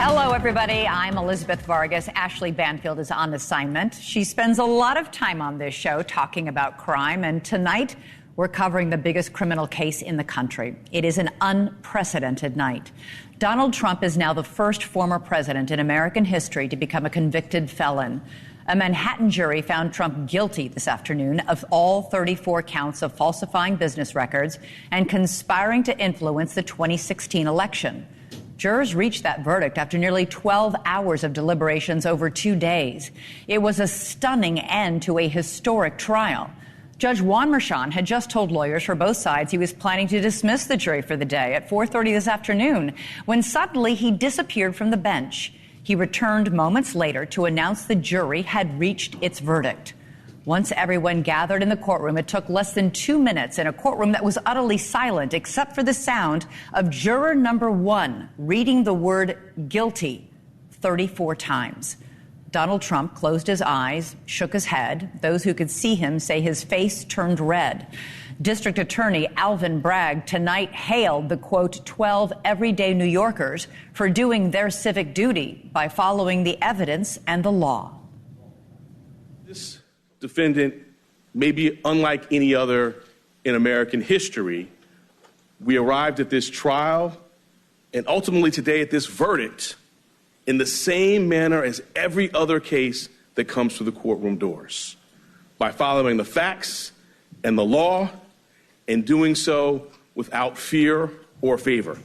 Hello, everybody. I'm Elizabeth Vargas. Ashleigh Banfield is on assignment. She spends a lot of time on this show talking about crime, and tonight we're covering the biggest criminal case in the country. It is an unprecedented night. Donald Trump is now the first former president in American history to become a convicted felon. A Manhattan jury found Trump guilty this afternoon of all 34 counts of falsifying business records and conspiring to influence the 2016 election. Jurors reached that verdict after nearly 12 hours of deliberations over 2 days. It was a stunning end to a historic trial. Judge Juan Merchan had just told lawyers for both sides he was planning to dismiss the jury for the day at 4:30 this afternoon, when suddenly he disappeared from the bench. He returned moments later to announce the jury had reached its verdict. Once everyone gathered in the courtroom, it took less than 2 minutes in a courtroom that was utterly silent except for the sound of juror number 1 reading the word guilty 34 times. Donald Trump closed his eyes, shook his head. Those who could see him say his face turned red. District Attorney Alvin Bragg tonight hailed the, quote, 12 everyday New Yorkers for doing their civic duty by following the evidence and the law. This defendant may be unlike any other in American history. We arrived at this trial and ultimately today at this verdict in the same manner as every other case that comes through the courtroom doors, by following the facts and the law and doing so without fear or favor.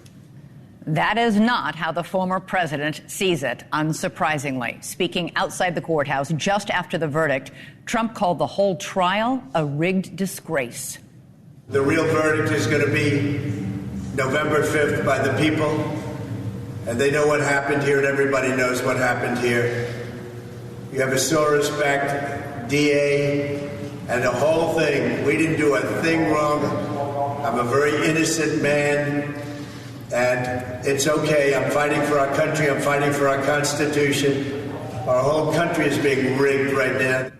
That is not how the former president sees it, unsurprisingly. Speaking outside the courthouse just after the verdict, Trump called the whole trial a rigged disgrace. The real verdict is going to be November 5th by the people, and they know what happened here, and everybody knows what happened here. You have a sore respect, DA, and the whole thing. We didn't do a thing wrong. I'm a very innocent man. And it's okay. I'm fighting for our country. I'm fighting for our Constitution. Our whole country is being rigged right now.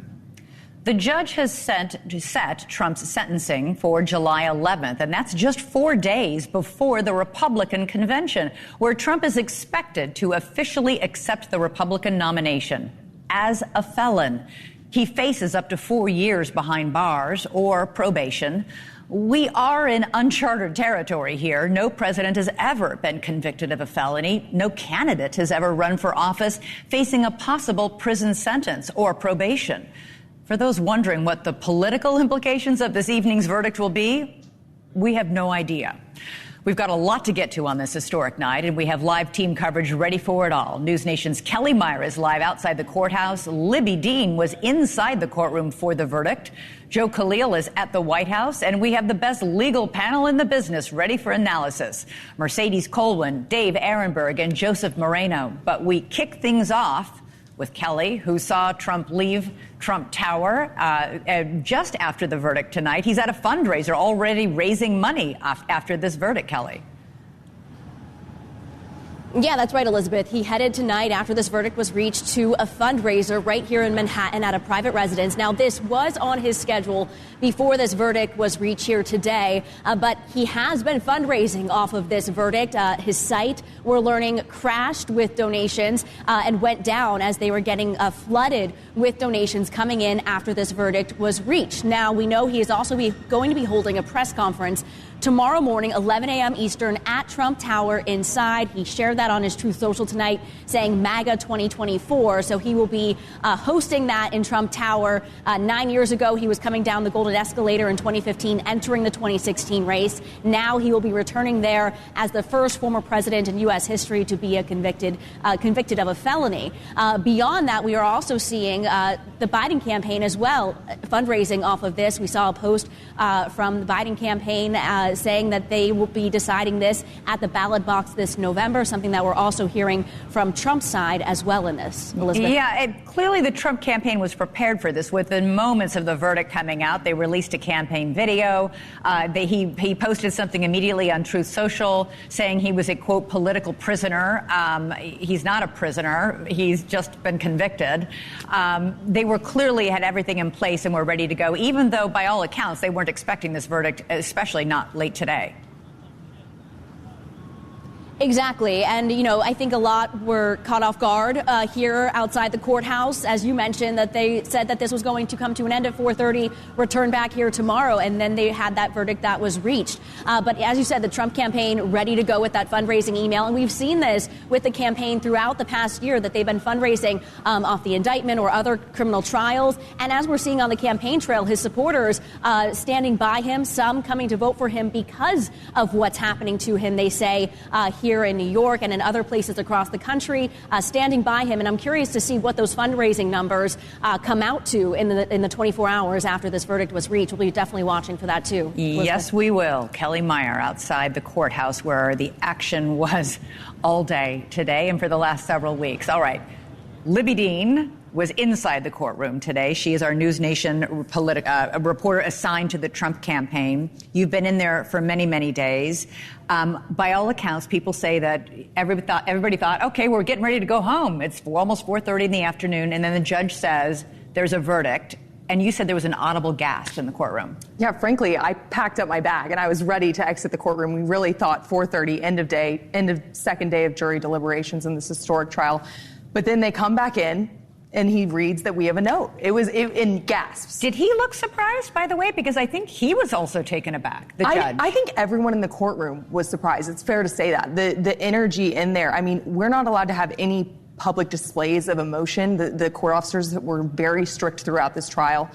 The judge has set Trump's sentencing for July 11th, and that's just 4 days before the Republican convention, where Trump is expected to officially accept the Republican nomination as a felon. He faces up to 4 years behind bars or probation. We are in uncharted territory here. No president has ever been convicted of a felony. No candidate has ever run for office facing a possible prison sentence or probation. For those wondering what the political implications of this evening's verdict will be, we have no idea. We've got a lot to get to on this historic night, and we have live team coverage ready for it all. NewsNation's Kelly Meyer is live outside the courthouse. Libby Dean was inside the courtroom for the verdict. Joe Khalil is at the White House, and we have the best legal panel in the business ready for analysis. Mercedes Colwin, Dave Ehrenberg, and Joseph Moreno. But we kick things off with Kelly, who saw Trump leave Trump Tower just after the verdict tonight. He's at a fundraiser already raising money after this verdict, Kelly. Yeah, that's right, Elizabeth. He headed tonight after this verdict was reached to a fundraiser right here in Manhattan at a private residence. Now, this was on his schedule before this verdict was reached here today, but he has been fundraising off of this verdict. His site, we're learning, crashed with donations and went down as they were getting flooded with donations coming in after this verdict was reached. Now, we know he is also going to be holding a press conference tomorrow morning, 11 a.m. Eastern, at Trump Tower inside. He shared that on his Truth Social tonight, saying MAGA 2024. So he will be hosting that in Trump Tower. 9 years ago, he was coming down the Golden Escalator in 2015, entering the 2016 race. Now he will be returning there as the first former president in U.S. history to be convicted of a felony. Beyond that, we are also seeing the Biden campaign as well fundraising off of this. We saw a post from the Biden campaign saying that they will be deciding this at the ballot box this November, something that we're also hearing from Trump's side as well in this. Elizabeth? Yeah, clearly the Trump campaign was prepared for this. Within moments of the verdict coming out, they released a campaign video. He posted something immediately on Truth Social saying he was a, quote, political prisoner. He's not a prisoner. He's just been convicted. They were clearly had everything in place and were ready to go, even though by all accounts they weren't expecting this verdict, especially not late today. Exactly. And, I think a lot were caught off guard here outside the courthouse. As you mentioned, that they said that this was going to come to an end at 4:30, return back here tomorrow, and then they had that verdict that was reached. But as you said, the Trump campaign ready to go with that fundraising email. And we've seen this with the campaign throughout the past year, that they've been fundraising off the indictment or other criminal trials. And as we're seeing on the campaign trail, his supporters standing by him, some coming to vote for him because of what's happening to him, they say, here in New York and in other places across the country, standing by him. And I'm curious to see what those fundraising numbers come out to in the 24 hours after this verdict was reached. We'll be definitely watching for that, too. Yes, we will. Kelly Meyer outside the courthouse where the action was all day today and for the last several weeks. All right. Libby Dean was inside the courtroom today. She is our NewsNation reporter assigned to the Trump campaign. You've been in there for many, many days. By all accounts, people say that everybody thought, okay, we're getting ready to go home. It's almost 4:30 in the afternoon, and then the judge says there's a verdict. And you said there was an audible gasp in the courtroom. Yeah, frankly, I packed up my bag and I was ready to exit the courtroom. We really thought 4:30, end of second day of jury deliberations in this historic trial. But then they come back in, and he reads that we have a note. It was in gasps. Did he look surprised, by the way? Because I think he was also taken aback, the judge. I think everyone in the courtroom was surprised. It's fair to say that. The energy in there, I mean, we're not allowed to have any public displays of emotion. The court officers were very strict throughout this trial.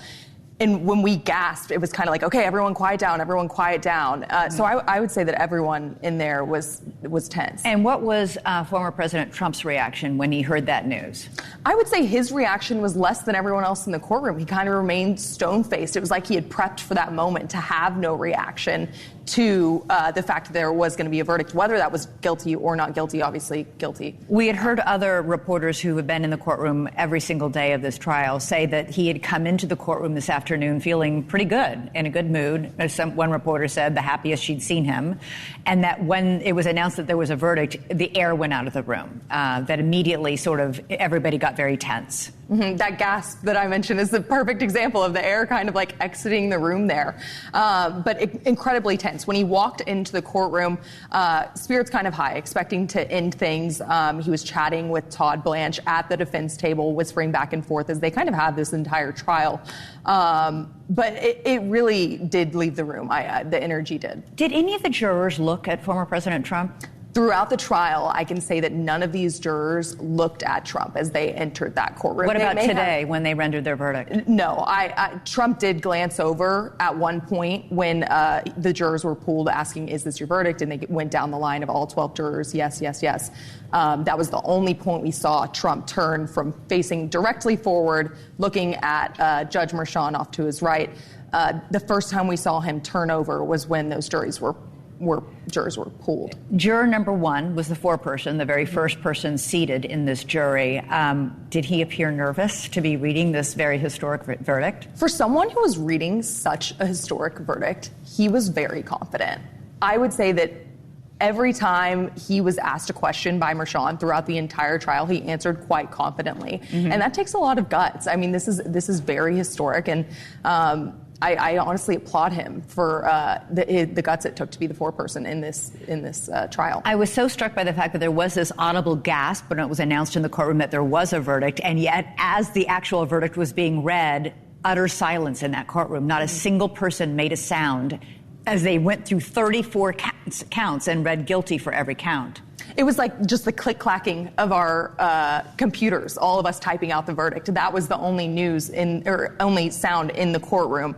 And when we gasped, it was kind of like, okay, everyone quiet down, everyone quiet down. So I would say that everyone in there was tense. And what was former President Trump's reaction when he heard that news? I would say his reaction was less than everyone else in the courtroom. He kind of remained stone-faced. It was like he had prepped for that moment to have no reaction to the fact that there was going to be a verdict, whether that was guilty or not guilty, obviously guilty. We had heard other reporters who have been in the courtroom every single day of this trial say that he had come into the courtroom this afternoon feeling pretty good, in a good mood. As one reporter said, the happiest she'd seen him. And that when it was announced that there was a verdict, the air went out of the room. That immediately sort of everybody got very tense. Mm-hmm. That gasp that I mentioned is the perfect example of the air kind of like exiting the room there. But incredibly tense. When he walked into the courtroom, spirits kind of high, expecting to end things. He was chatting with Todd Blanche at the defense table, whispering back and forth as they kind of have this entire trial. But it really did leave the room. The energy did. Did any of the jurors look at former President Trump? Throughout the trial, I can say that none of these jurors looked at Trump as they entered that courtroom. What about today when they rendered their verdict? No, Trump did glance over at one point when the jurors were pooled asking, is this your verdict? And they went down the line of all 12 jurors, yes, yes, yes. That was the only point we saw Trump turn from facing directly forward, looking at Judge Merchan off to his right. The first time we saw him turn over was when those jurors were pooled. Juror number one was the foreperson, the very first person seated in this jury. Did he appear nervous to be reading this very historic verdict? For someone who was reading such a historic verdict, he was very confident. I would say that every time he was asked a question by Merchan throughout the entire trial, he answered quite confidently. Mm-hmm. And that takes a lot of guts. I mean, this is very historic, and I honestly applaud him for the guts it took to be the foreperson in this trial. I was so struck by the fact that there was this audible gasp when it was announced in the courtroom that there was a verdict, and yet as the actual verdict was being read, utter silence in that courtroom. Not a single person made a sound as they went through 34 counts and read guilty for every count. It was like just the click-clacking of our computers, all of us typing out the verdict. That was the only only sound in the courtroom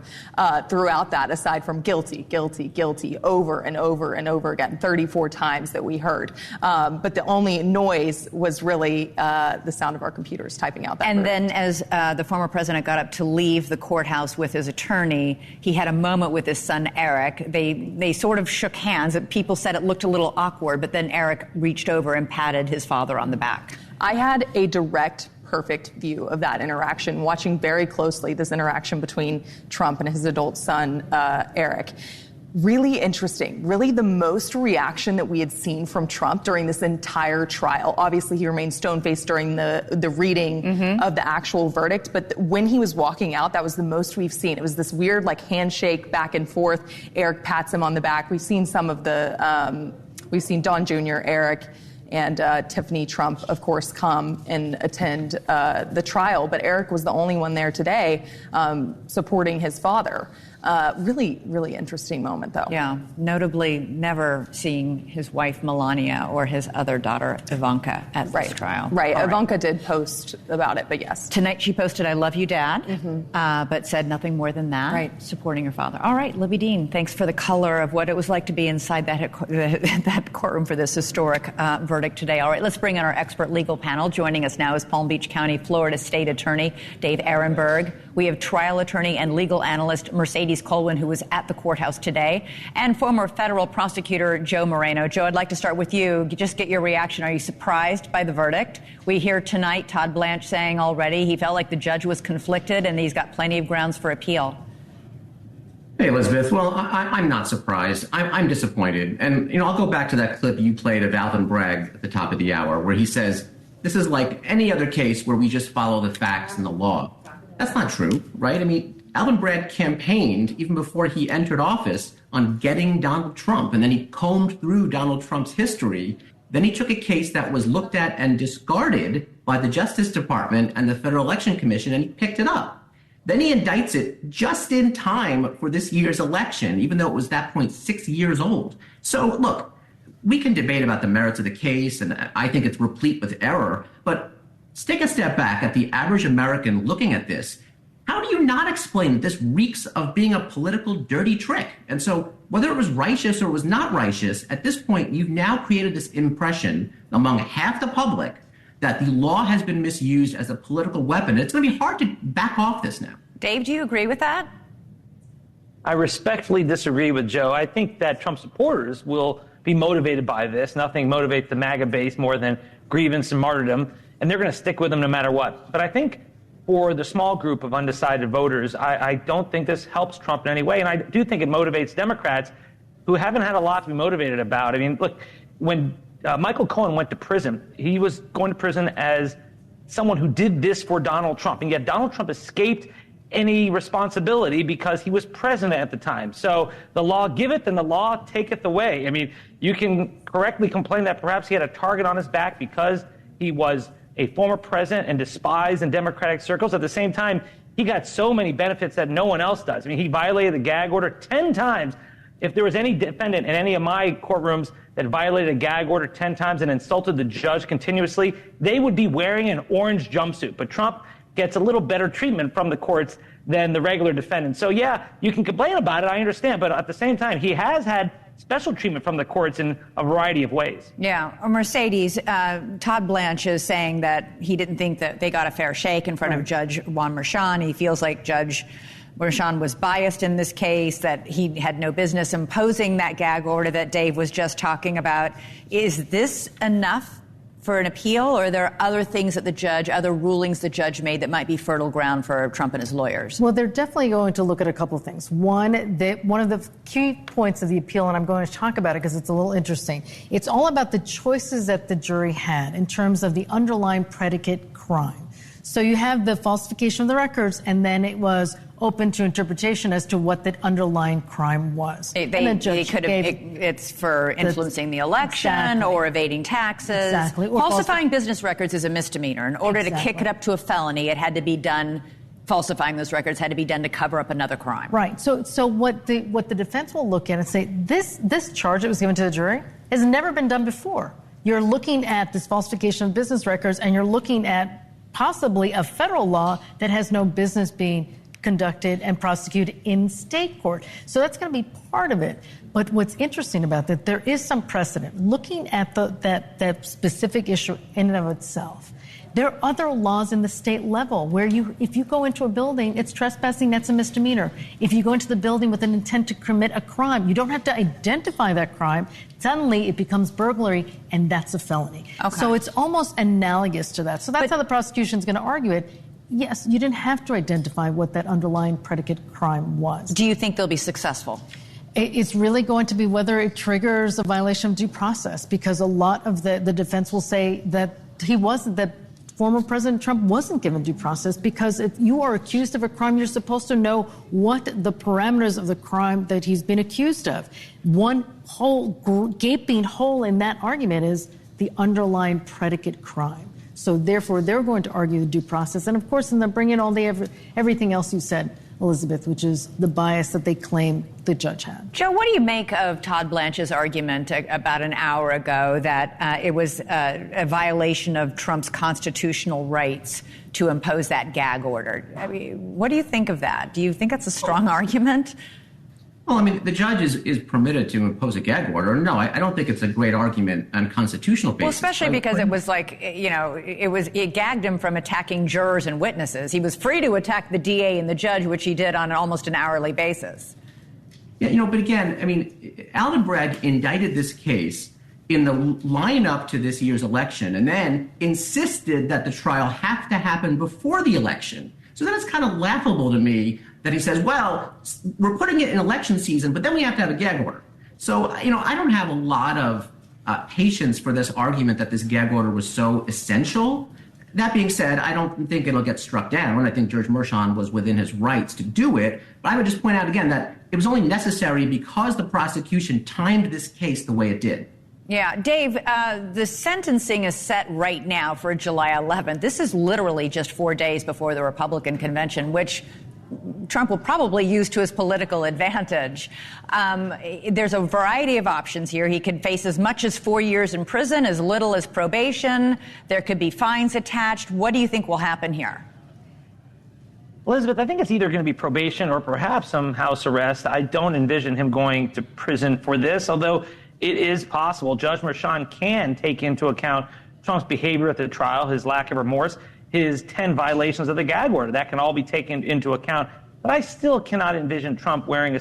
throughout that, aside from guilty, guilty, guilty, over and over and over again, 34 times that we heard. But the only noise was really the sound of our computers typing out that verdict. And then as the former president got up to leave the courthouse with his attorney, he had a moment with his son, Eric. They sort of shook hands. People said it looked a little awkward, but then Eric reached over and patted his father on the back. I had a direct, perfect view of that interaction, watching very closely this interaction between Trump and his adult son, Eric. Really interesting. Really the most reaction that we had seen from Trump during this entire trial. Obviously, he remained stone-faced during the reading of the actual verdict, but when he was walking out, that was the most we've seen. It was this weird, like, handshake back and forth. Eric pats him on the back. We've seen some of the We've seen Don Jr., Eric, and Tiffany Trump, of course, come and attend the trial. But Eric was the only one there today supporting his father. Really, really interesting moment, though. Yeah, notably never seeing his wife Melania or his other daughter Ivanka at this trial. Right. Ivanka did post about it, but yes. Tonight she posted, "I love you, Dad," but said nothing more than that. Right. Supporting her father. All right, Libby Dean, thanks for the color of what it was like to be inside that courtroom for this historic verdict today. All right, let's bring in our expert legal panel. Joining us now is Palm Beach County, Florida State Attorney Dave Ehrenberg. We have trial attorney and legal analyst Mercedes Colwin, who was at the courthouse today, and former federal prosecutor Joe Moreno. Joe, I'd like to start with you. Just get your reaction. Are you surprised by the verdict? We hear tonight Todd Blanche saying already he felt like the judge was conflicted and he's got plenty of grounds for appeal. Hey, Elizabeth. Well, I'm not surprised. I'm disappointed. And, I'll go back to that clip you played of Alvin Bragg at the top of the hour where he says, this is like any other case where we just follow the facts and the law. That's not true, right? I mean, Alvin Bragg campaigned even before he entered office on getting Donald Trump, and then he combed through Donald Trump's history. Then he took a case that was looked at and discarded by the Justice Department and the Federal Election Commission, and he picked it up. Then he indicts it just in time for this year's election, even though it was at that point 6 years old. So, look, we can debate about the merits of the case, and I think it's replete with error, but let's take a step back at the average American looking at this. How do you not explain that this reeks of being a political dirty trick? And so whether it was righteous or was not righteous, at this point, you've now created this impression among half the public that the law has been misused as a political weapon. It's going to be hard to back off this now. Dave, do you agree with that? I respectfully disagree with Joe. I think that Trump supporters will be motivated by this. Nothing motivates the MAGA base more than grievance and martyrdom, and they're going to stick with him no matter what. But I think for the small group of undecided voters, I don't think this helps Trump in any way. And I do think it motivates Democrats who haven't had a lot to be motivated about. I mean, look, when Michael Cohen went to prison, he was going to prison as someone who did this for Donald Trump. And yet Donald Trump escaped any responsibility because he was president at the time. So the law giveth and the law taketh away. I mean, you can correctly complain that perhaps he had a target on his back because he was a former president and despised in Democratic circles. At the same time, he got so many benefits that no one else does. I mean, he violated the gag order 10 times. If there was any defendant in any of my courtrooms that violated a gag order 10 times and insulted the judge continuously, they would be wearing an orange jumpsuit. But Trump gets a little better treatment from the courts than the regular defendant. So, yeah, you can complain about it, I understand. But at the same time, he has had special treatment from the courts in a variety of ways. Yeah. Mercedes, Todd Blanche is saying that he didn't think that they got a fair shake in front of Judge Juan Merchan. He feels like Judge Merchan was biased in this case, that he had no business imposing that gag order that Dave was just talking about. Is this enough for an appeal, or are there other things that the judge, other rulings the judge made that might be fertile ground for Trump and his lawyers? Well, they're definitely going to look at a couple of things. One of the key points of the appeal, and I'm going to talk about it because it's a little interesting, it's all about the choices that the jury had in terms of the underlying predicate crime. So you have the falsification of the records, and then it was open to interpretation as to what the underlying crime was. They could have, it's for influencing the election or evading taxes. Exactly. Falsifying business records is a misdemeanor. In order to kick it up to a felony, it had to be done, falsifying those records had to be done to cover up another crime. Right. So what the defense will look at and say, this charge that was given to the jury has never been done before. You're looking at this falsification of business records, and you're looking at possibly a federal law that has no business being conducted and prosecuted in state court. So that's going to be part of it. But what's interesting about that, there is some precedent. Looking at that specific issue in and of itself, there are other laws in the state level where if you go into a building, it's trespassing, that's a misdemeanor. If you go into the building with an intent to commit a crime, you don't have to identify that crime. Suddenly it becomes burglary, and that's a felony. Okay. So it's almost analogous to that. So that's how the prosecution's going to argue it. Yes, you didn't have to identify what that underlying predicate crime was. Do you think they'll be successful? It's really going to be whether it triggers a violation of due process, because a lot of the defense will say that he wasn't, that former President Trump wasn't given due process because if you are accused of a crime, you're supposed to know what the parameters of the crime that he's been accused of. One whole gaping hole in that argument is the underlying predicate crime. So therefore, they're going to argue the due process. And of course, and then bring in all the everything else you said, Elizabeth, which is the bias that they claim the judge had. Joe, what do you make of Todd Blanche's argument about an hour ago that it was a violation of Trump's constitutional rights to impose that gag order? I mean, what do you think of that? Do you think that's a strong argument? Well, I mean, the judge is permitted to impose a gag order. No, I don't think it's a great argument on constitutional basis. Well, especially because it was like, it gagged him from attacking jurors and witnesses. He was free to attack the DA and the judge, which he did on almost an hourly basis. Yeah, but again, I mean, Alvin Bragg indicted this case in the lineup to this year's election and then insisted that the trial have to happen before the election. So then it's kind of laughable to me that he says, well, we're putting it in election season, but then we have to have a gag order. So, I don't have a lot of patience for this argument that this gag order was so essential. That being said, I don't think it'll get struck down. I think Judge Merchan was within his rights to do it. But I would just point out again that it was only necessary because the prosecution timed this case the way it did. Yeah, Dave, the sentencing is set right now for July 11th. This is literally just 4 days before the Republican convention, which Trump will probably use to his political advantage. There's a variety of options here. He could face as much as 4 years in prison, as little as probation. There could be fines attached. What do you think will happen here? Elizabeth, I think it's either going to be probation or perhaps some house arrest. I don't envision him going to prison for this, although it is possible. Judge Merchan can take into account Trump's behavior at the trial, his lack of remorse, his 10 violations of the gag order. That can all be taken into account. But I still cannot envision Trump wearing a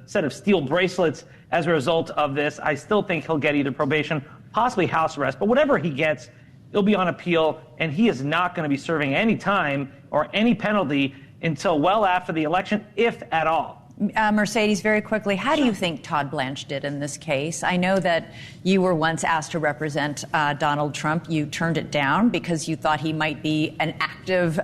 set of steel bracelets as a result of this. I still think he'll get either probation, possibly house arrest. But whatever he gets, it'll be on appeal, and he is not going to be serving any time or any penalty until well after the election, if at all. Mercedes, very quickly, how do you think Todd Blanche did in this case? I know that you were once asked to represent Donald Trump. You turned it down because you thought he might be an active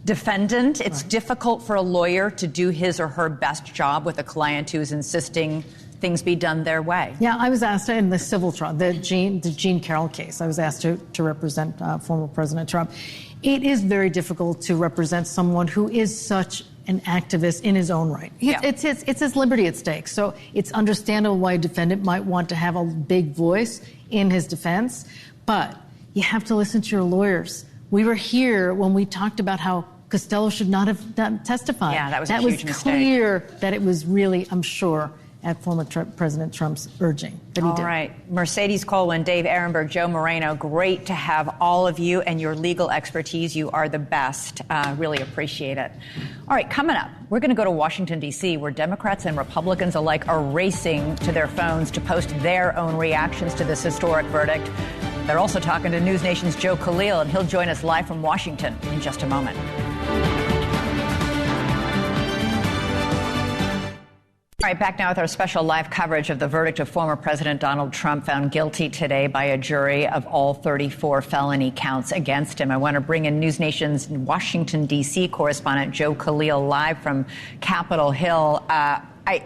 defendant. It's difficult for a lawyer to do his or her best job with a client who's insisting things be done their way. Yeah, I was asked in the civil trial, the Jean Carroll case, I was asked to represent former President Trump. It is very difficult to represent someone who is such an activist in his own right. It's his liberty at stake. So it's understandable why a defendant might want to have a big voice in his defense, but you have to listen to your lawyers. We were here when we talked about how Costello should not have testified. Yeah, that was a huge mistake. That was clear that it was really, I'm sure, at former President Trump's urging that he did. All right. Mercedes Colwin, Dave Ehrenberg, Joe Moreno, great to have all of you and your legal expertise. You are the best. Really appreciate it. All right, coming up, we're going to go to Washington, D.C., where Democrats and Republicans alike are racing to their phones to post their own reactions to this historic verdict. They're also talking to NewsNation's Joe Khalil, and he'll join us live from Washington in just a moment. All right, back now with our special live coverage of the verdict of former President Donald Trump, found guilty today by a jury of all 34 felony counts against him. I want to bring in NewsNation's Washington, D.C. correspondent Joe Khalil live from Capitol Hill.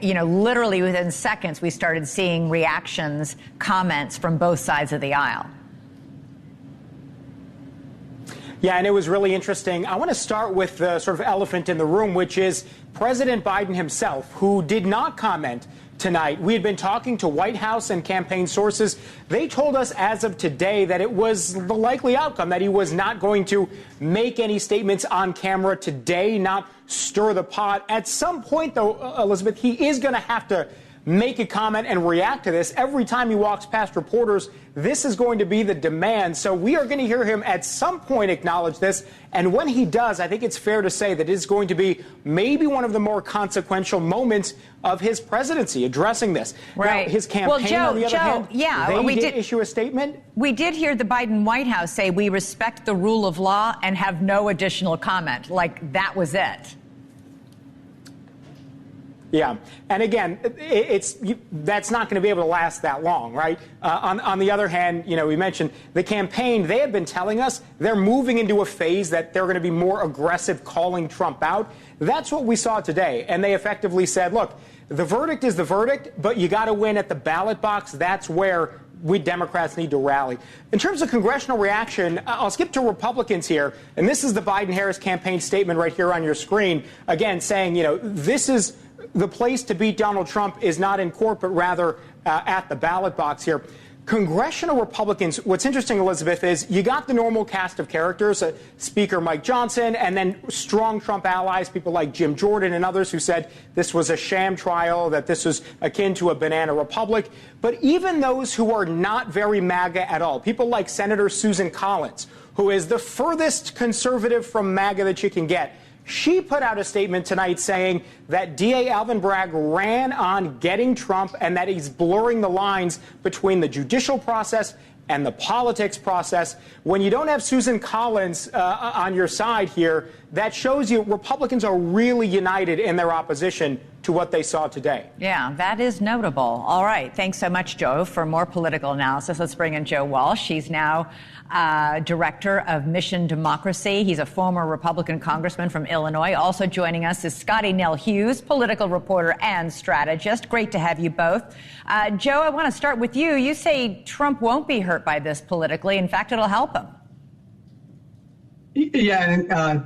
Literally within seconds, we started seeing reactions, comments from both sides of the aisle. Yeah, and it was really interesting. I want to start with the sort of elephant in the room, which is President Biden himself, who did not comment tonight. We had been talking to White House and campaign sources. They told us as of today that it was the likely outcome, that he was not going to make any statements on camera today, not stir the pot. At some point, though, Elizabeth, he is going to have to make a comment and react to this. Every time he walks past reporters, this is going to be the demand. So we are going to hear him at some point acknowledge this. And when he does, I think it's fair to say that it's going to be maybe one of the more consequential moments of his presidency, addressing this. Right. Now, his campaign, on the other hand, they did issue a statement. We did hear the Biden White House say, we respect the rule of law and have no additional comment. Like, that was it. Yeah. And again, that's not going to be able to last that long, right? On the other hand, we mentioned the campaign, they have been telling us they're moving into a phase that they're going to be more aggressive calling Trump out. That's what we saw today. And they effectively said, look, the verdict is the verdict, but you got to win at the ballot box. That's where we Democrats need to rally. In terms of congressional reaction, I'll skip to Republicans here. And this is the Biden-Harris campaign statement right here on your screen. Again, saying, this is the place to beat Donald Trump is not in court, but rather at the ballot box here. Congressional Republicans, what's interesting, Elizabeth, is you got the normal cast of characters, Speaker Mike Johnson, and then strong Trump allies, people like Jim Jordan and others who said this was a sham trial, that this was akin to a banana republic. But even those who are not very MAGA at all, people like Senator Susan Collins, who is the furthest conservative from MAGA that you can get, she put out a statement tonight saying that DA Alvin Bragg ran on getting Trump and that he's blurring the lines between the judicial process and the politics process. When you don't have Susan Collins on your side here, that shows you Republicans are really united in their opposition to what they saw today. Yeah, that is notable. All right. Thanks so much, Joe. For more political analysis, let's bring in Joe Walsh. He's now Director of Mission Democracy. He's a former Republican congressman from Illinois. Also joining us is Scotty Nell Hughes, political reporter and strategist. Great to have you both. Joe, I want to start with you. You say Trump won't be hurt by this politically. In fact, it'll help him. Yeah,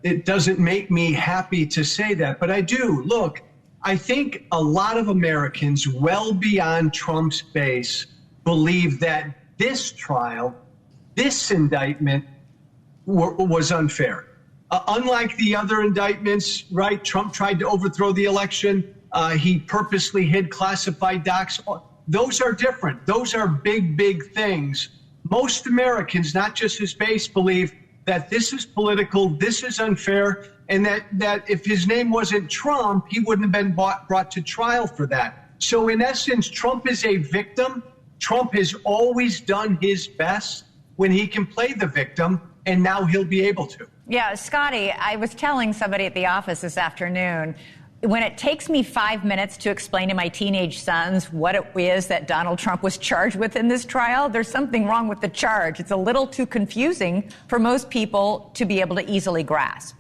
it doesn't make me happy to say that, but I do. Look, I think a lot of Americans well beyond Trump's base believe that this trial, this indictment was unfair. Unlike the other indictments, right? Trump tried to overthrow the election. He purposely hid classified docs. Those are different. Those are big, big things. Most Americans, not just his base, believe that this is political, this is unfair, and that if his name wasn't Trump, he wouldn't have been brought to trial for that. So in essence, Trump is a victim. Trump has always done his best when he can play the victim, and now he'll be able to. Yeah, Scotty, I was telling somebody at the office this afternoon, when it takes me 5 minutes to explain to my teenage sons what it is that Donald Trump was charged with in this trial, there's something wrong with the charge. It's a little too confusing for most people to be able to easily grasp.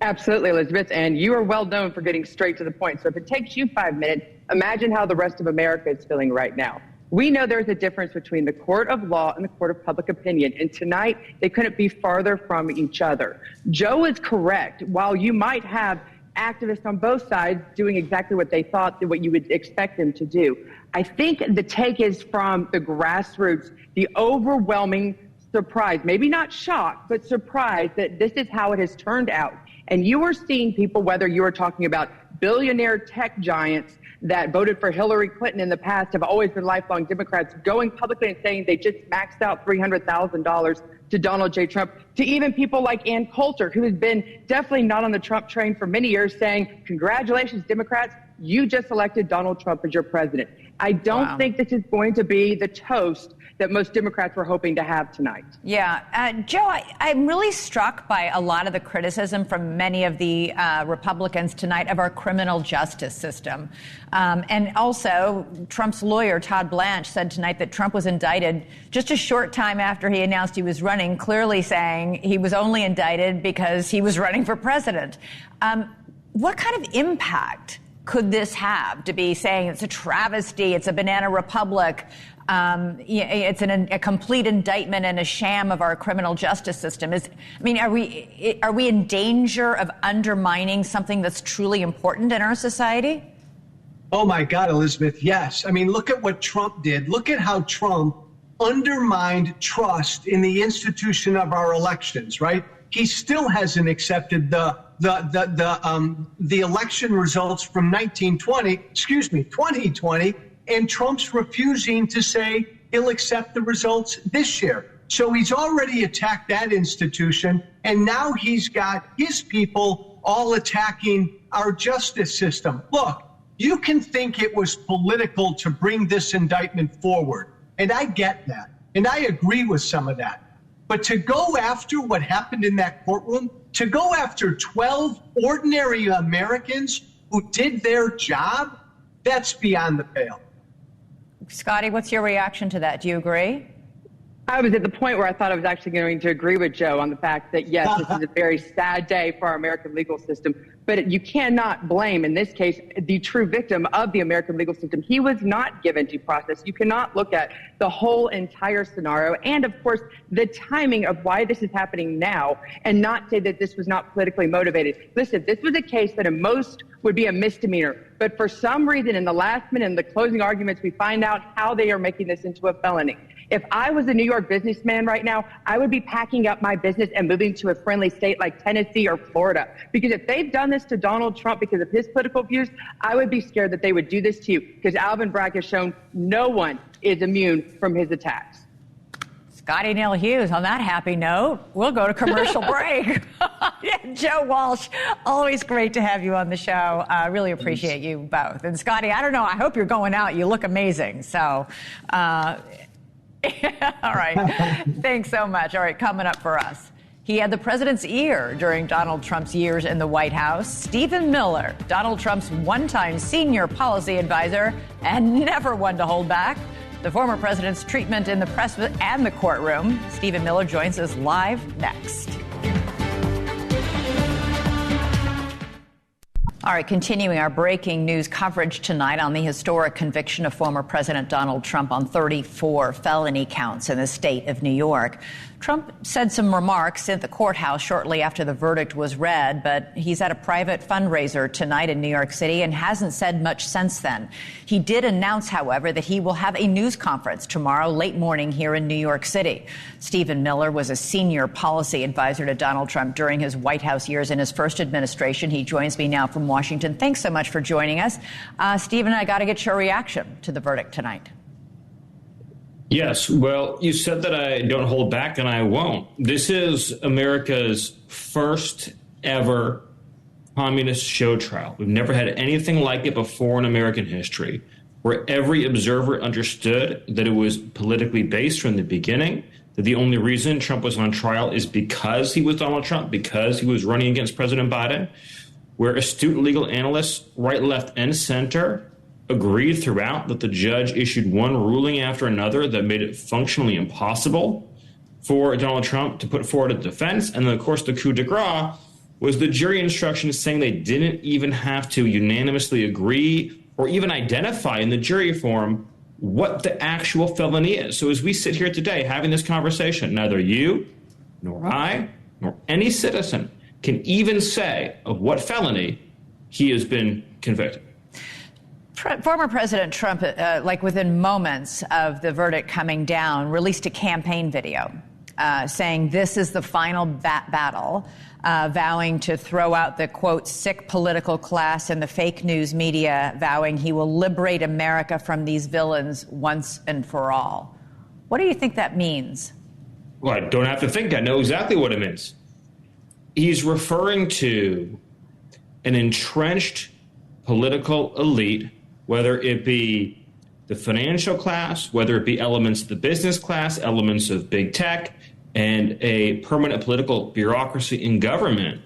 Absolutely, Elizabeth, and you are well known for getting straight to the point. So if it takes you 5 minutes, imagine how the rest of America is feeling right now. We know there's a difference between the court of law and the court of public opinion, and tonight they couldn't be farther from each other. Joe is correct. While you might have activists on both sides doing exactly what they thought, what you would expect them to do, I think the take is from the grassroots, the overwhelming surprise, maybe not shock, but surprise that this is how it has turned out. And you are seeing people, whether you are talking about billionaire tech giants that voted for Hillary Clinton in the past, have always been lifelong Democrats, going publicly and saying they just maxed out $300,000 to Donald J. Trump, to even people like Ann Coulter, who has been definitely not on the Trump train for many years, saying, congratulations, Democrats, you just elected Donald Trump as your president. I don't think this is going to be the toast that most Democrats were hoping to have tonight. Yeah. Joe, I'm really struck by a lot of the criticism from many of the Republicans tonight of our criminal justice system. And also, Trump's lawyer, Todd Blanche, said tonight that Trump was indicted just a short time after he announced he was running, clearly saying he was only indicted because he was running for president. What kind of impact could this have to be saying it's a travesty, it's a banana republic, it's a complete indictment and a sham of our criminal justice system? Are we in danger of undermining something that's truly important in our society? Oh my God, Elizabeth, yes. I mean, look at what Trump did. Look at how Trump undermined trust in the institution of our elections, right? He still hasn't accepted the election results from 2020, and Trump's refusing to say he'll accept the results this year. So he's already attacked that institution, and now he's got his people all attacking our justice system. Look, you can think it was political to bring this indictment forward, and I get that, and I agree with some of that. But to go after what happened in that courtroom, to go after 12 ordinary Americans who did their job, that's beyond the pale. Scotty, what's your reaction to that? Do you agree? I was at the point where I thought I was actually going to agree with Joe on the fact that, yes, this is a very sad day for our American legal system. But you cannot blame, in this case, the true victim of the American legal system. He was not given due process. You cannot look at the whole entire scenario and, of course, the timing of why this is happening now and not say that this was not politically motivated. Listen, this was a case that at most would be a misdemeanor. But for some reason, in the last minute, in the closing arguments, we find out how they are making this into a felony. If I was a New York businessman right now, I would be packing up my business and moving to a friendly state like Tennessee or Florida. Because if they've done this to Donald Trump because of his political views, I would be scared that they would do this to you, because Alvin Bragg has shown no one is immune from his attacks. Scotty Neal Hughes, on that happy note, we'll go to commercial break. Yeah, Joe Walsh, always great to have you on the show. I really appreciate you both. And Scotty, I don't know, I hope you're going out. You look amazing. So, all right. Thanks so much. All right, coming up for us. He had the president's ear during Donald Trump's years in the White House. Stephen Miller, Donald Trump's one-time senior policy advisor and never one to hold back. The former president's treatment in the press and the courtroom. Stephen Miller joins us live next. All right, continuing our breaking news coverage tonight on the historic conviction of former President Donald Trump on 34 felony counts in the state of New York. Trump said some remarks at the courthouse shortly after the verdict was read, but he's at a private fundraiser tonight in New York City and hasn't said much since then. He did announce, however, that he will have a news conference tomorrow late morning here in New York City. Stephen Miller was a senior policy advisor to Donald Trump during his White House years in his first administration. He joins me now from Washington. Thanks so much for joining us. Stephen, I got to get your reaction to the verdict tonight. Yes. Well, you said that I don't hold back, and I won't. This is America's first ever communist show trial. We've never had anything like it before in American history, where every observer understood that it was politically based from the beginning, that the only reason Trump was on trial is because he was Donald Trump, because he was running against President Biden, where astute legal analysts, right, left, and center, agreed throughout that the judge issued one ruling after another that made it functionally impossible for Donald Trump to put forward a defense. And then, of course, the coup de grace was the jury instructions saying they didn't even have to unanimously agree or even identify in the jury form what the actual felony is. So as we sit here today having this conversation, neither you nor I nor any citizen can even say of what felony he has been convicted. Former President Trump, within moments of the verdict coming down, released a campaign video saying this is the final battle, vowing to throw out the, quote, sick political class and the fake news media, vowing he will liberate America from these villains once and for all. What do you think that means? Well, I don't have to think. I know exactly what it means. He's referring to an entrenched political elite, whether it be the financial class, whether it be elements of the business class, elements of big tech, and a permanent political bureaucracy in government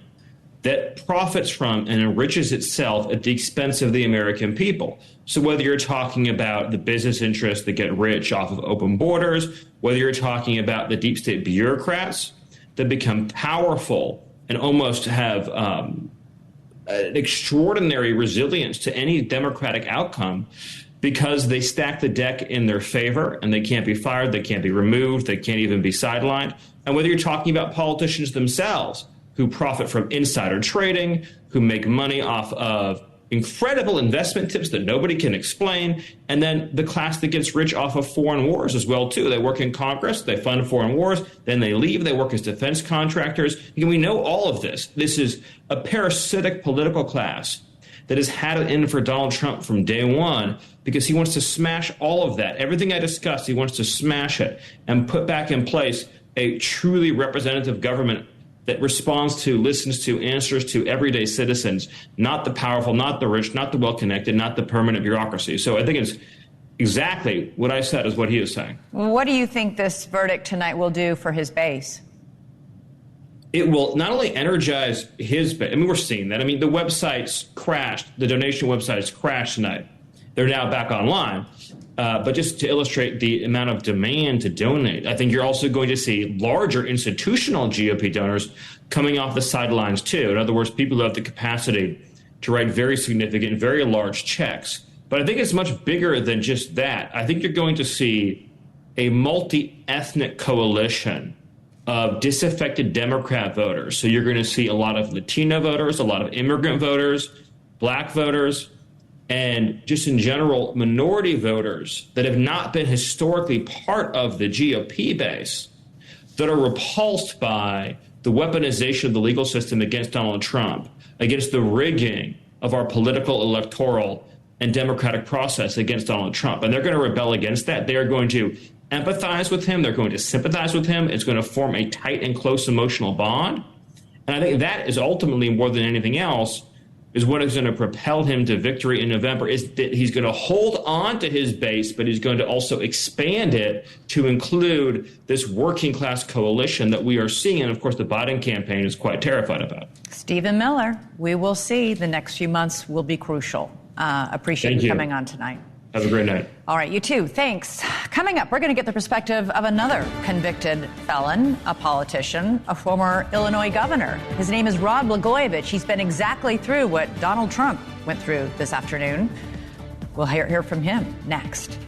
that profits from and enriches itself at the expense of the American people. So whether you're talking about the business interests that get rich off of open borders, whether you're talking about the deep state bureaucrats that become powerful and almost have an extraordinary resilience to any democratic outcome because they stack the deck in their favor and they can't be fired, they can't be removed, they can't even be sidelined. And whether you're talking about politicians themselves who profit from insider trading, who make money off of incredible investment tips that nobody can explain, and then the class that gets rich off of foreign wars as well, too. They work in Congress, they fund foreign wars, then they leave, they work as defense contractors. And we know all of this. This is a parasitic political class that has had it in for Donald Trump from day one because he wants to smash all of that. Everything I discussed, he wants to smash it and put back in place a truly representative government that responds to, listens to, answers to everyday citizens, not the powerful, not the rich, not the well-connected, not the permanent bureaucracy. So I think it's exactly what I said is what he is saying. What do you think this verdict tonight will do for his base? it will not only energize his base. I mean, we're seeing that. I mean, the websites crashed. The donation websites crashed tonight. They're now back online. But just to illustrate the amount of demand to donate, I think you're also going to see larger institutional GOP donors coming off the sidelines, too. In other words, people who have the capacity to write very significant, very large checks. But I think it's much bigger than just that. I think you're going to see a multi-ethnic coalition of disaffected Democrat voters. So you're going to see a lot of Latino voters, a lot of immigrant voters, black voters, and just in general, minority voters that have not been historically part of the GOP base that are repulsed by the weaponization of the legal system against Donald Trump, against the rigging of our political, electoral, and democratic process against Donald Trump. And they're going to rebel against that. They are going to empathize with him. They're going to sympathize with him. It's going to form a tight and close emotional bond. And I think that is ultimately, more than anything else, is what is going to propel him to victory in November, is that he's going to hold on to his base, but he's going to also expand it to include this working class coalition that we are seeing. And of course, the Biden campaign is quite terrified about. Stephen Miller, we will see. The next few months will be crucial. Appreciate you coming on tonight. Have a great night. All right, you too. Thanks. Coming up, we're going to get the perspective of another convicted felon, a politician, a former Illinois governor. His name is Rod Blagojevich. He's been exactly through what Donald Trump went through this afternoon. We'll hear from him next.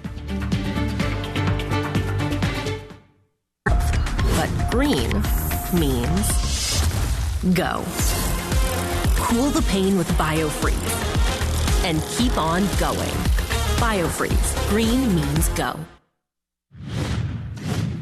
But green means go. Cool the pain with BioFreeze and keep on going. BioFreeze. Green means go. All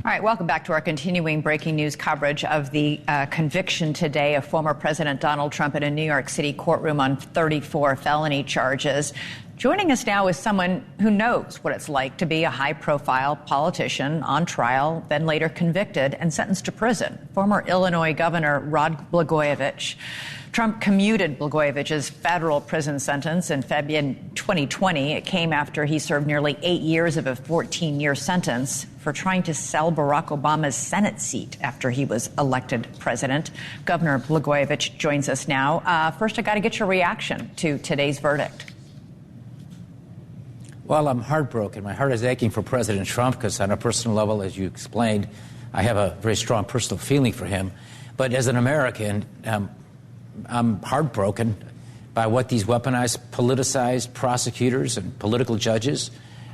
right, welcome back to our continuing breaking news coverage of the conviction today of former President Donald Trump in a New York City courtroom on 34 felony charges. Joining us now is someone who knows what it's like to be a high-profile politician on trial, then later convicted and sentenced to prison. Former Illinois Governor Rod Blagojevich. Trump commuted Blagojevich's federal prison sentence in February 2020. It came after he served nearly 8 years of a 14-year sentence for trying to sell Barack Obama's Senate seat after he was elected president. Governor Blagojevich joins us now. First, I got to get your reaction to today's verdict. Well, I'm heartbroken. My heart is aching for President Trump because on a personal level, as you explained, I have a very strong personal feeling for him. But as an American, I'm heartbroken by what these weaponized, politicized prosecutors and political judges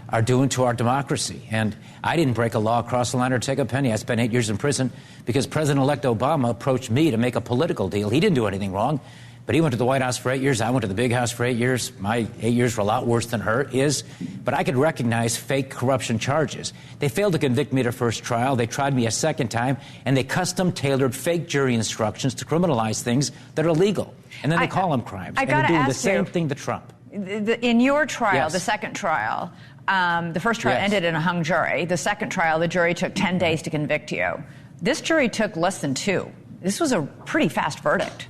are doing to our democracy. And I didn't break a law, cross the line, or take a penny. I spent 8 years in prison because President-elect Obama approached me to make a political deal. He didn't do anything wrong, but he went to the White House for 8 years. I went to the Big House for 8 years. My 8 years were a lot worse than hers. But I could recognize fake corruption charges. They failed to convict me at a first trial. They tried me a second time, and they custom-tailored fake jury instructions to criminalize things that are illegal. And then they call them crimes. And they're doing the same thing to Trump. In your trial, the second trial, the first trial ended in a hung jury. The second trial, the jury took 10 days to convict you. This jury took less than 2. This was a pretty fast verdict.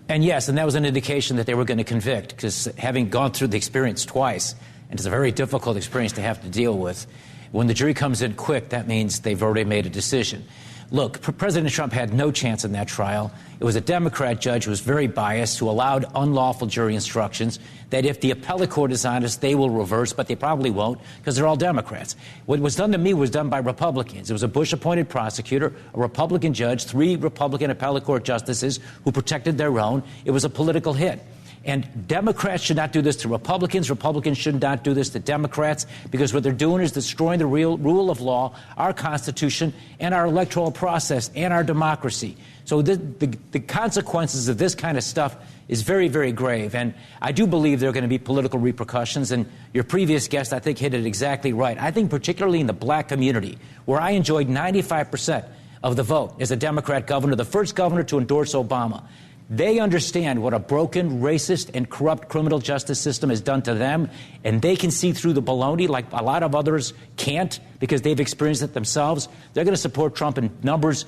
And yes, and that was an indication that they were going to convict, because having gone through the experience twice, and it's a very difficult experience to have to deal with, when the jury comes in quick, that means they've already made a decision. Look, President Trump had no chance in that trial. It was a Democrat judge who was very biased, who allowed unlawful jury instructions that if the appellate court is honest, they will reverse, but they probably won't because they're all Democrats. What was done to me was done by Republicans. It was a Bush-appointed prosecutor, a Republican judge, 3 Republican appellate court justices who protected their own. It was a political hit. And Democrats should not do this to Republicans. Republicans should not do this to Democrats, because what they're doing is destroying the real rule of law, our Constitution, and our electoral process, and our democracy. So the consequences of this kind of stuff is very, very grave. And I do believe there are going to be political repercussions. And your previous guest, I think, hit it exactly right. I think particularly in the black community, where I enjoyed 95% of the vote as a Democrat governor, the first governor to endorse Obama. They understand what a broken, racist, and corrupt criminal justice system has done to them, and they can see through the baloney like a lot of others can't because they've experienced it themselves. They're going to support Trump in numbers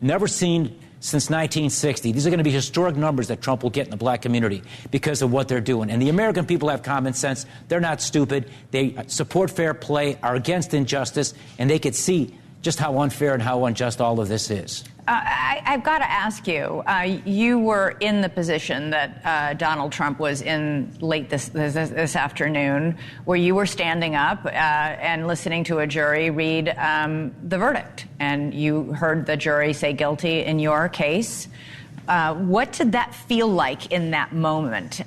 never seen since 1960. These are going to be historic numbers that Trump will get in the black community because of what they're doing. And the American people have common sense. They're not stupid. They support fair play, are against injustice, and they could see just how unfair and how unjust all of this is. I've got to ask you, you were in the position that Donald Trump was in late this afternoon, where you were standing up and listening to a jury read the verdict, and you heard the jury say guilty in your case. What did that feel like in that moment?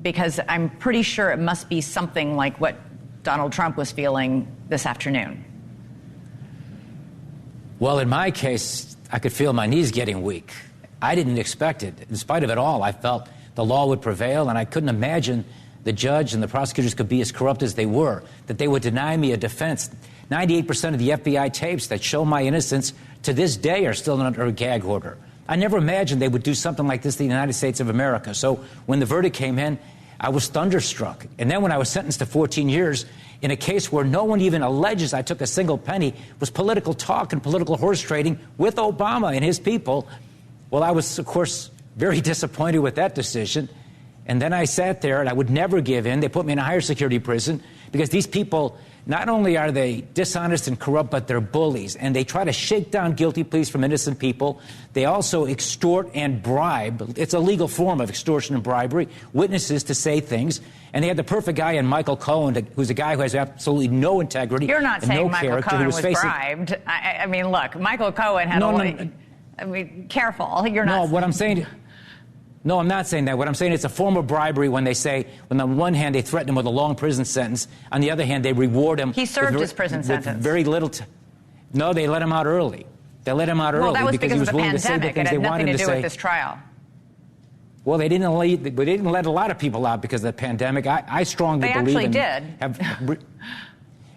Because I'm pretty sure it must be something like what Donald Trump was feeling this afternoon. Well, in my case, I could feel my knees getting weak. I didn't expect it. In spite of it all, I felt the law would prevail, and I couldn't imagine the judge and the prosecutors could be as corrupt as they were, that they would deny me a defense. 98% of the FBI tapes that show my innocence to this day are still under a gag order. I never imagined they would do something like this in the United States of America. So when the verdict came in, I was thunderstruck. And then when I was sentenced to 14 years in a case where no one even alleges I took a single penny, was political talk and political horse trading with Obama and his people, well, I was, of course, very disappointed with that decision. And then I sat there, and I would never give in. They put me in a higher security prison because these people, not only are they dishonest and corrupt, but they're bullies. And they try to shake down guilty pleas from innocent people. They also extort and bribe. It's a legal form of extortion and bribery, witnesses to say things. And they had the perfect guy in Michael Cohen, who's a guy who has absolutely no integrity. You're not and saying no Michael character, Cohen who was bribed. I mean, look, Michael Cohen had I mean, careful. You're not. No, what I'm saying. No, I'm not saying that. What I'm saying is a form of bribery when they say, when on one hand they threaten him with a long prison sentence, on the other hand they reward him. He served his prison sentence. Very little. No, they let him out early. They let him out early that was because he was of the willing to say the pandemic. things It they had wanted nothing him to to do say. with this trial. Well, they didn't let a lot of people out because of the pandemic. I strongly believe they actually did.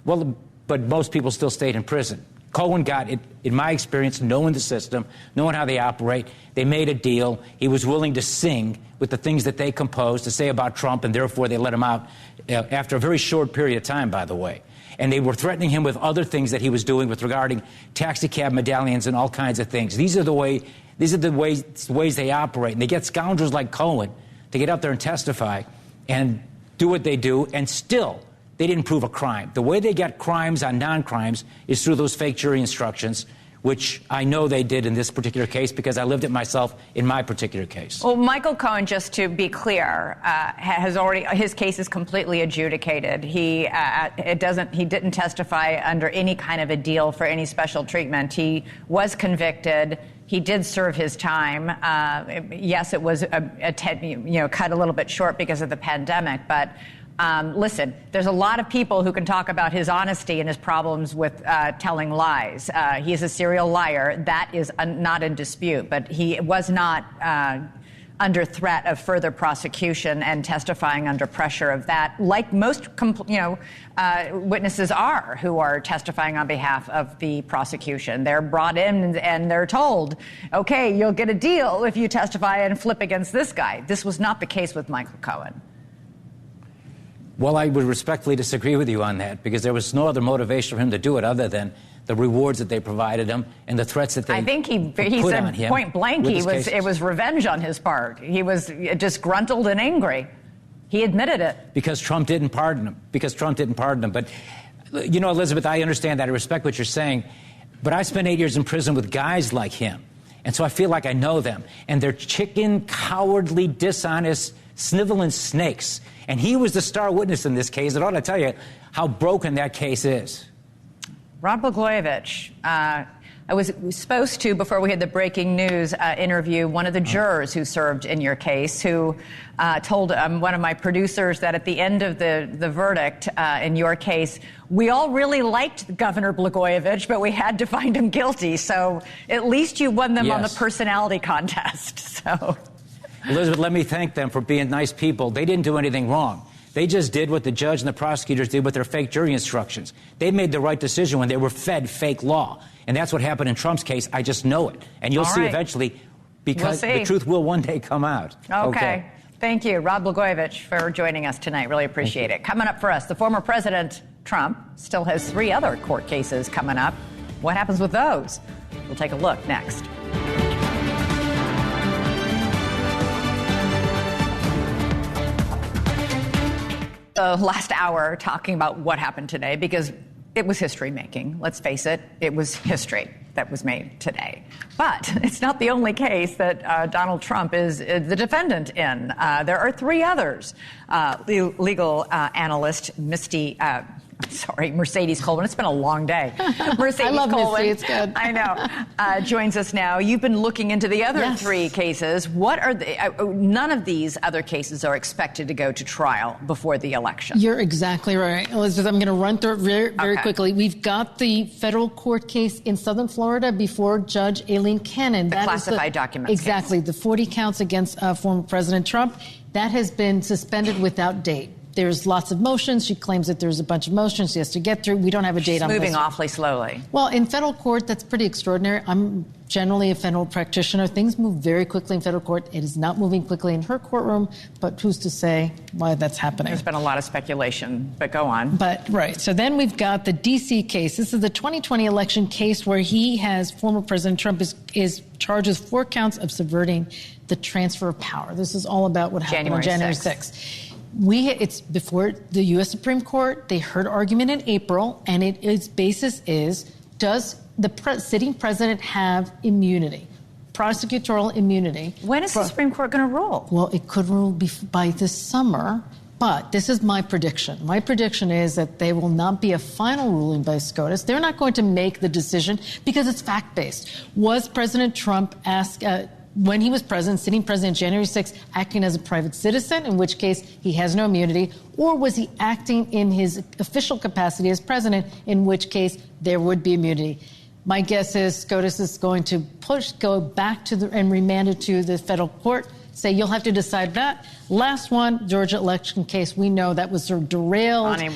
Well, but most people still stayed in prison. Cohen got it, in my experience, knowing the system, knowing how they operate. They made a deal. He was willing to sing with the things that they composed to say about Trump, and therefore they let him out after a very short period of time, by the way. And they were threatening him with other things that he was doing with regarding taxi cab medallions and all kinds of things. These are the ways they operate. And they get scoundrels like Cohen to get up there and testify and do what they do, and still they didn't prove a crime. The way they get crimes on non-crimes is through those fake jury instructions, which I know they did in this particular case because I lived it myself in my particular case. Well, Michael Cohen, just to be clear, his case is completely adjudicated. He didn't testify under any kind of a deal for any special treatment. He was convicted. He did serve his time. Yes, it was cut a little bit short because of the pandemic, but listen, there's a lot of people who can talk about his honesty and his problems with telling lies. He is a serial liar. That is not in dispute, but he was not under threat of further prosecution and testifying under pressure of that, like most witnesses are who are testifying on behalf of the prosecution. They're brought in and they're told, okay, you'll get a deal if you testify and flip against this guy. This was not the case with Michael Cohen. Well, I would respectfully disagree with you on that because there was no other motivation for him to do it other than the rewards that they provided him and the threats that they I think he put said on him point blank it was revenge on his part. He was disgruntled and angry. He admitted it. Because Trump didn't pardon him. But, you know, Elizabeth, I understand that. I respect what you're saying. But I spent 8 years in prison with guys like him. And so I feel like I know them. And they're chicken, cowardly, dishonest, sniveling snakes. And he was the star witness in this case. And I ought to tell you how broken that case is. Rod Blagojevich, I was supposed to, before we had the breaking news, interview one of the jurors who served in your case, who told one of my producers that at the end of the verdict in your case, we all really liked Governor Blagojevich, but we had to find him guilty. So at least you won them on the personality contest. So, Elizabeth, let me thank them for being nice people. They didn't do anything wrong. They just did what the judge and the prosecutors did with their fake jury instructions. They made the right decision when they were fed fake law. And that's what happened in Trump's case. I just know it. And you'll see eventually, because the truth will one day come out. Okay. Thank you, Rod Blagojevich, for joining us tonight. Really appreciate it. Coming up for us, the former President Trump still has 3 other court cases coming up. What happens with those? We'll take a look next. The last hour talking about what happened today, because it was history making. Let's face it, it was history that was made today. But it's not the only case that Donald Trump is the defendant in. There are three others. Legal analyst Mercedes Colwin. It's been a long day. Mercedes I love Colwin. Misty. It's good. I know. Joins us now. You've been looking into the other three cases. What are none of these other cases are expected to go to trial before the election. You're exactly right, Elizabeth. I'm going to run through it very quickly. We've got the federal court case in Southern Florida before Judge Aileen Cannon. The classified documents. Exactly. Case. The 40 counts against former President Trump. That has been suspended without date. There's lots of motions. She claims that there's a bunch of motions she has to get through. We don't have a date on this. Moving awfully slowly. Well, in federal court, that's pretty extraordinary. I'm generally a federal practitioner. Things move very quickly in federal court. It is not moving quickly in her courtroom, but who's to say why that's happening? There's been a lot of speculation, but go on. Right. So then we've got the D.C. case. This is the 2020 election case where former President Trump is charged with 4 counts of subverting the transfer of power. This is all about what happened on January 6th. It's before the U.S. Supreme Court. They heard argument in April, and its basis is, does the sitting president have immunity, prosecutorial immunity? When is the Supreme Court going to rule? Well, it could rule by this summer, but this is my prediction. My prediction is that there will not be a final ruling by SCOTUS. They're not going to make the decision because it's fact-based. Was President Trump asked... when he was president, sitting president January 6th, acting as a private citizen, in which case he has no immunity, or was he acting in his official capacity as president, in which case there would be immunity? My guess is SCOTUS is going to go back to and remand it to the federal court, say you'll have to decide that. Last one, Georgia election case, we know that was sort of derailed. Fani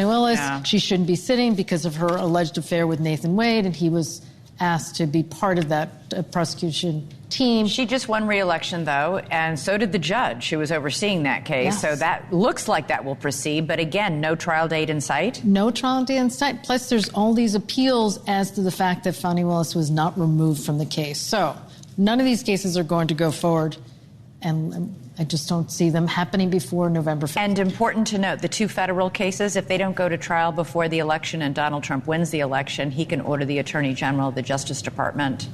Willis. Yeah. She shouldn't be sitting because of her alleged affair with Nathan Wade, and he was asked to be part of that prosecution team. She just won re-election, though, and so did the judge who was overseeing that case. Yes. So that looks like that will proceed. But again, no trial date in sight? No trial date in sight. Plus, there's all these appeals as to the fact that Fani Willis was not removed from the case. So none of these cases are going to go forward, and I just don't see them happening before November 5th. And important to note, the 2 federal cases, if they don't go to trial before the election and Donald Trump wins the election, he can order the Attorney General of the Justice Department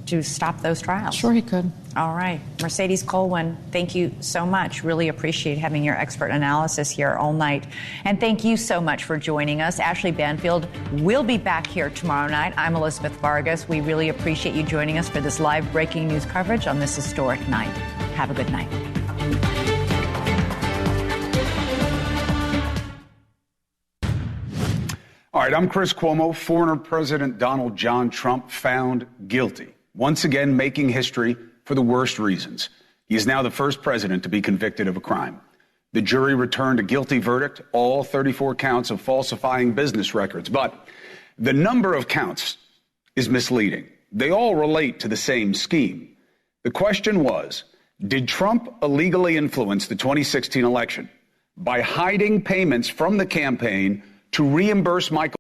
to stop those trials. Sure he could. All right. Mercedes Colwin, thank you so much. Really appreciate having your expert analysis here all night. And thank you so much for joining us. Ashleigh Banfield will be back here tomorrow night. I'm Elizabeth Vargas. We really appreciate you joining us for this live breaking news coverage on this historic night. Have a good night. All right, I'm Chris Cuomo. Former President Donald John Trump found guilty, once again making history for the worst reasons. He is now the first president to be convicted of a crime. The jury returned a guilty verdict, all 34 counts of falsifying business records. But the number of counts is misleading. They all relate to the same scheme. The question was, did Trump illegally influence the 2016 election by hiding payments from the campaign to reimburse Michael